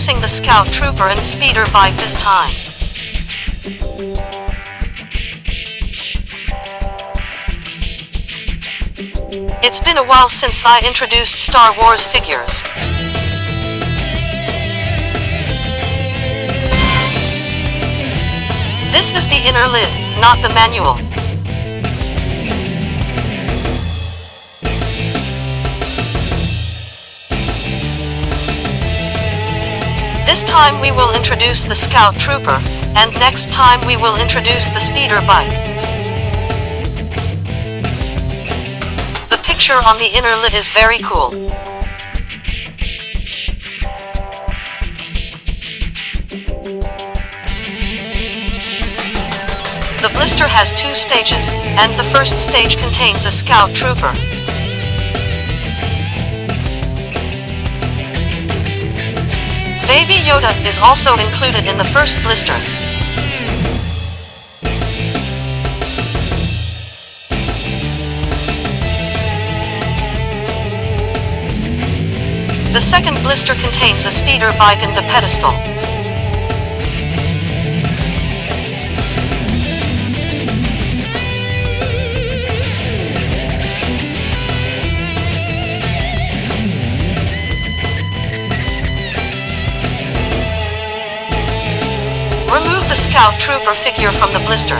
introducing the Scout Trooper and Speeder bike this time. It's been a while since I introduced Star Wars figures. This is the inner lid, not the manual. This time we will introduce the Scout Trooper, and next time we will introduce the Speeder bike. The picture on the inner lid is very cool. The blister has 2 stages, and the first stage contains a Scout Trooper. Baby Yoda is also included in the first blister. The second blister contains a speeder bike and a pedestal. Remove the Scout Trooper figure from the blister.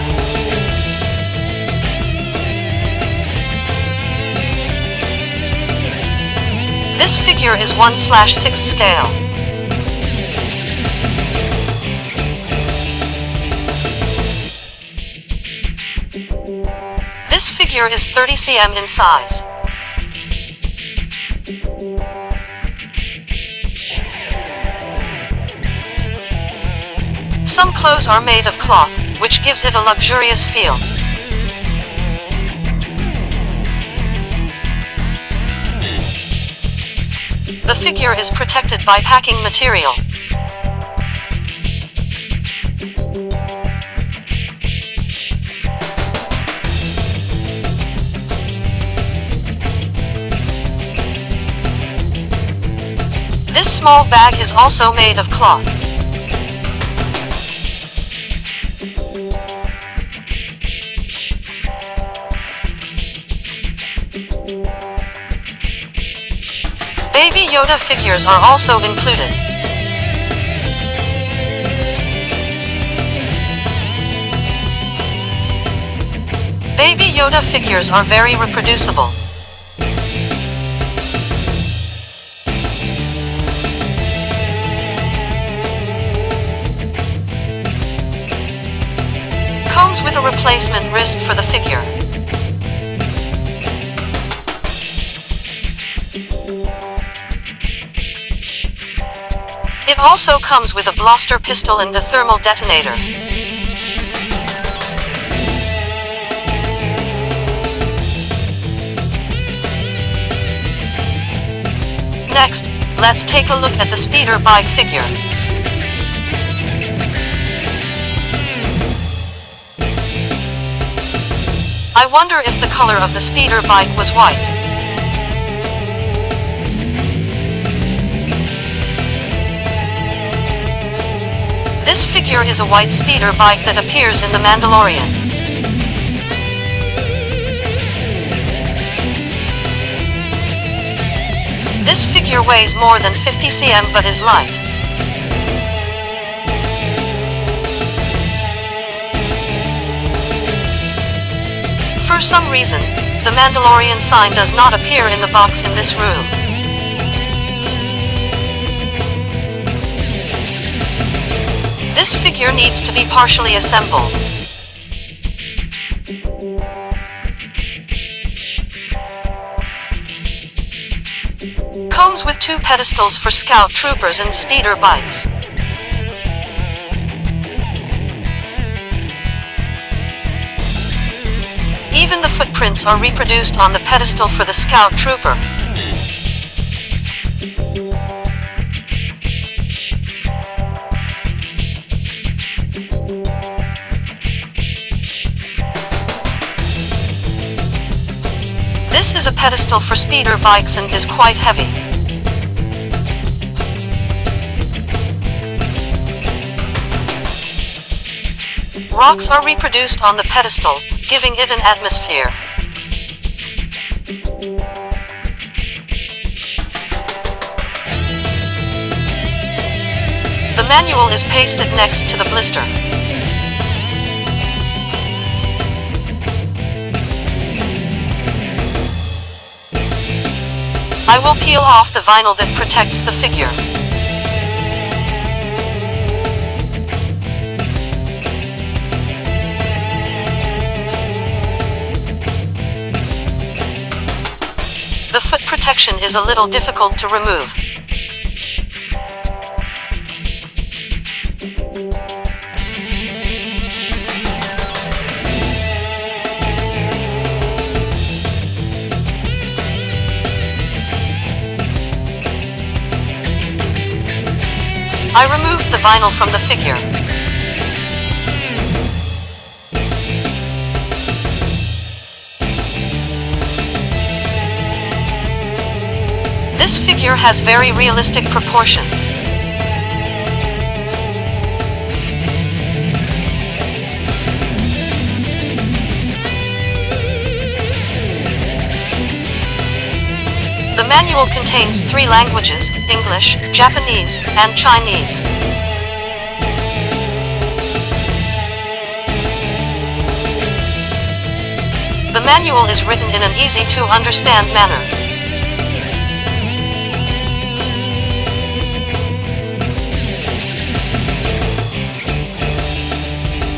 This figure is 1/6 scale. This figure is 30 cm in size. Some clothes are made of cloth, which gives it a luxurious feel. The figure is protected by packing material. This small bag is also made of cloth. Baby Yoda figures are also included. Baby Yoda figures are very reproducible. Comes with a replacement wrist for the figure. It also comes with a blaster pistol and a thermal detonator. Next, let's take a look at the speeder bike figure. I wonder if the color of the speeder bike was white. This figure is a white speeder bike that appears in The Mandalorian. This figure weighs more than 50 cm but is light. For some reason, the Mandalorian sign does not appear in the box in this room. This figure needs to be partially assembled. Comes with 2 pedestals for Scout Troopers and speeder bikes. Even the footprints are reproduced on the pedestal for the Scout Trooper. This is a pedestal for speeder bikes and is quite heavy. rocks are reproduced on the pedestal, giving it an atmosphere. The manual is pasted next to the blister. I will peel off the vinyl that protects the figure. The foot protection is a little difficult to remove. I removed the vinyl from the figure. This figure has very realistic proportions. The manual contains 3 languages: English, Japanese, and Chinese. The manual is written in an easy-to-understand manner.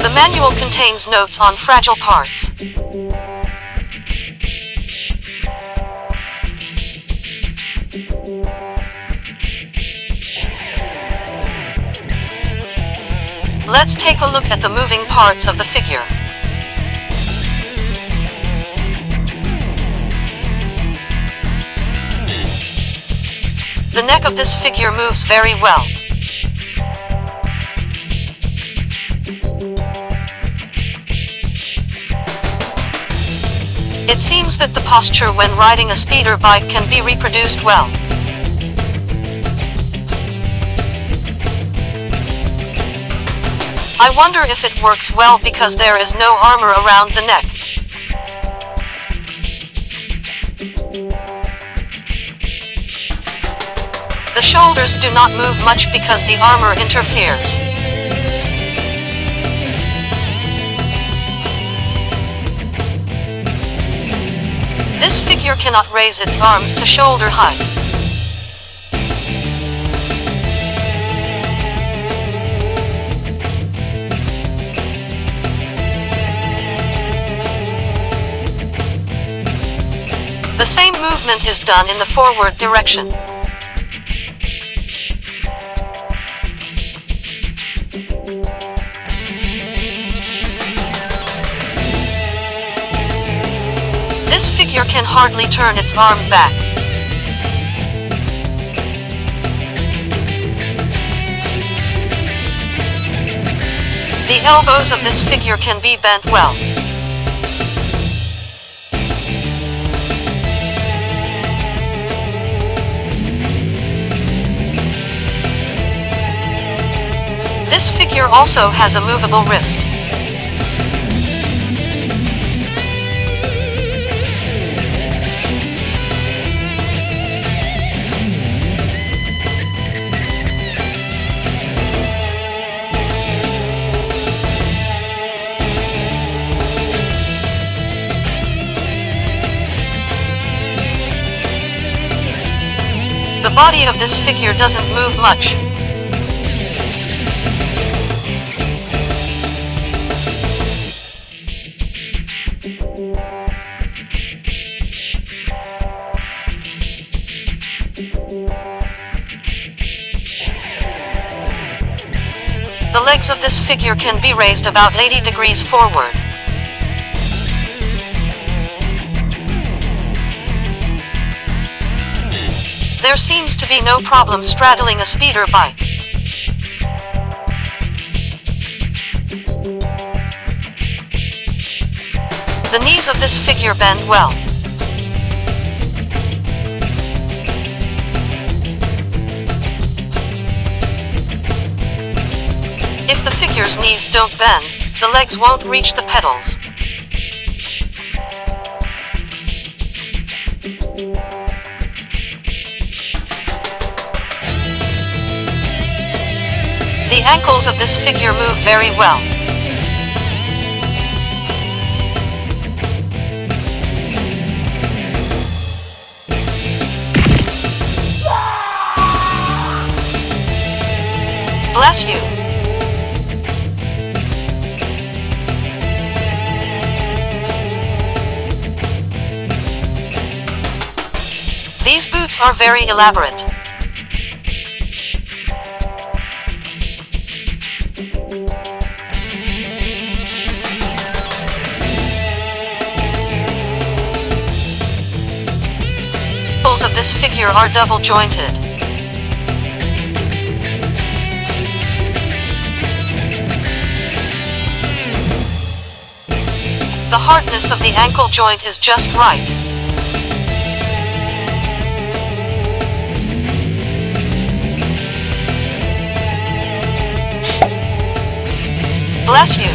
The manual contains notes on fragile parts. Let's take a look at the moving parts of the figure. The neck of this figure moves very well. It seems that the posture when riding a speeder bike can be reproduced well. I wonder if it works well because there is no armor around the neck. The shoulders do not move much because the armor interferes. This figure cannot raise its arms to shoulder height. The same movement is done in the forward direction. This figure can hardly turn its arm back. The elbows of this figure can be bent well. This figure also has a movable wrist. The body of this figure doesn't move much. The legs of this figure can be raised about 80 degrees forward. There seems to be no problem straddling a speeder bike. The knees of this figure bend well. If the figure's knees don't bend, the legs won't reach the pedals. The ankles of this figure move very well. Bless you. These boots are very elaborate. The ankles of this figure are double jointed. The hardness of the ankle joint is just right. Bless you.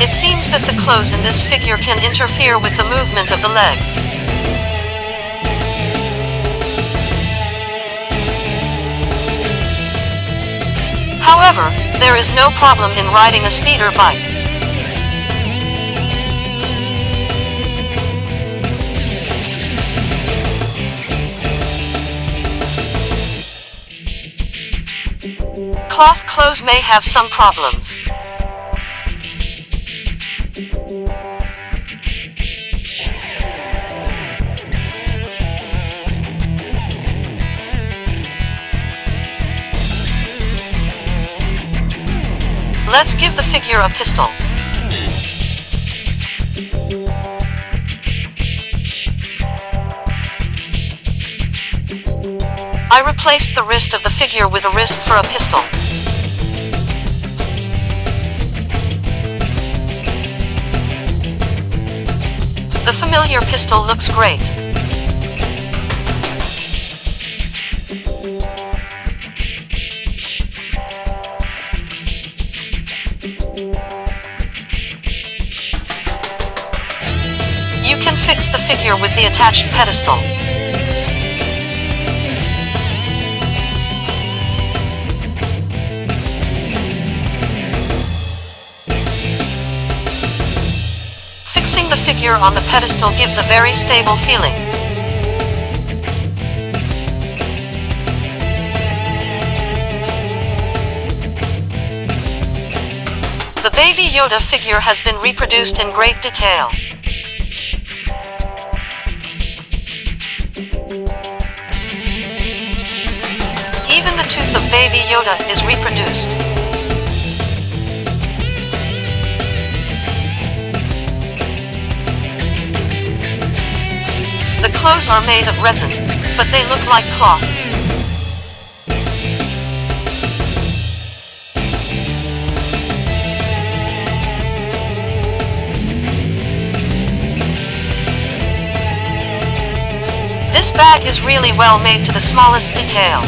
It seems that the clothes in this figure can interfere with the movement of the legs. However, there is no problem in riding a speeder bike. Cloth clothes may have some problems. Let's give the figure a pistol. I replaced the wrist of the figure with a wrist for a pistol. The familiar pistol looks great. You can fix the figure with the attached pedestal. Fixing the figure on the pedestal gives a very stable feeling. The Baby Yoda figure has been reproduced in great detail. Even the tooth of Baby Yoda is reproduced. The clothes are made of resin, but they look like cloth. This bag is really well made to the smallest detail.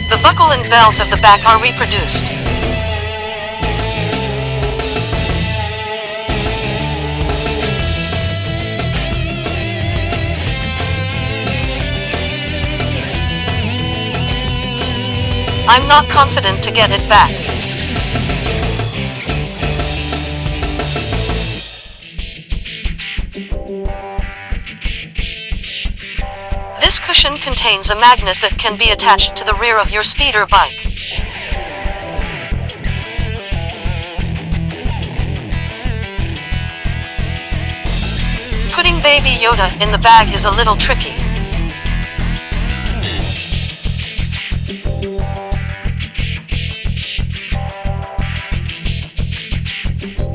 The buckle and belt of the back are reproduced. I'm not confident to get it back. This cushion contains a magnet that can be attached to the rear of your speeder bike. Putting Baby Yoda in the bag is a little tricky.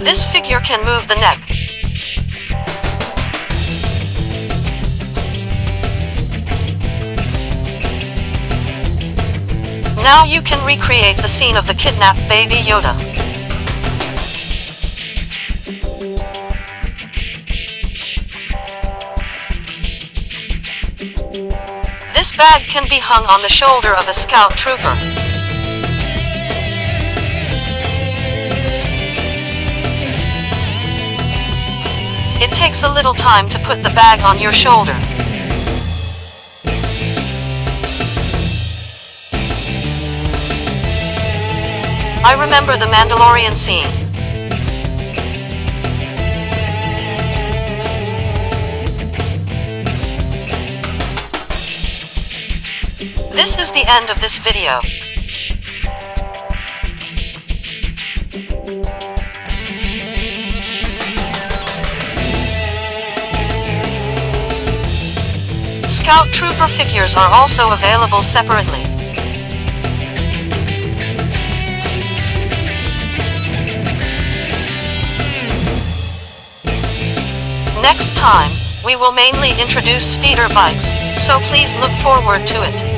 This figure can move the neck. Now you can recreate the scene of the kidnapped Baby Yoda. bag can be hung on the shoulder of a scout trooper. It takes a little time to put the bag on your shoulder. I remember the Mandalorian scene. This is the end of this video. Scout Trooper figures are also available separately. Next time, we will mainly introduce speeder bikes, so please look forward to it.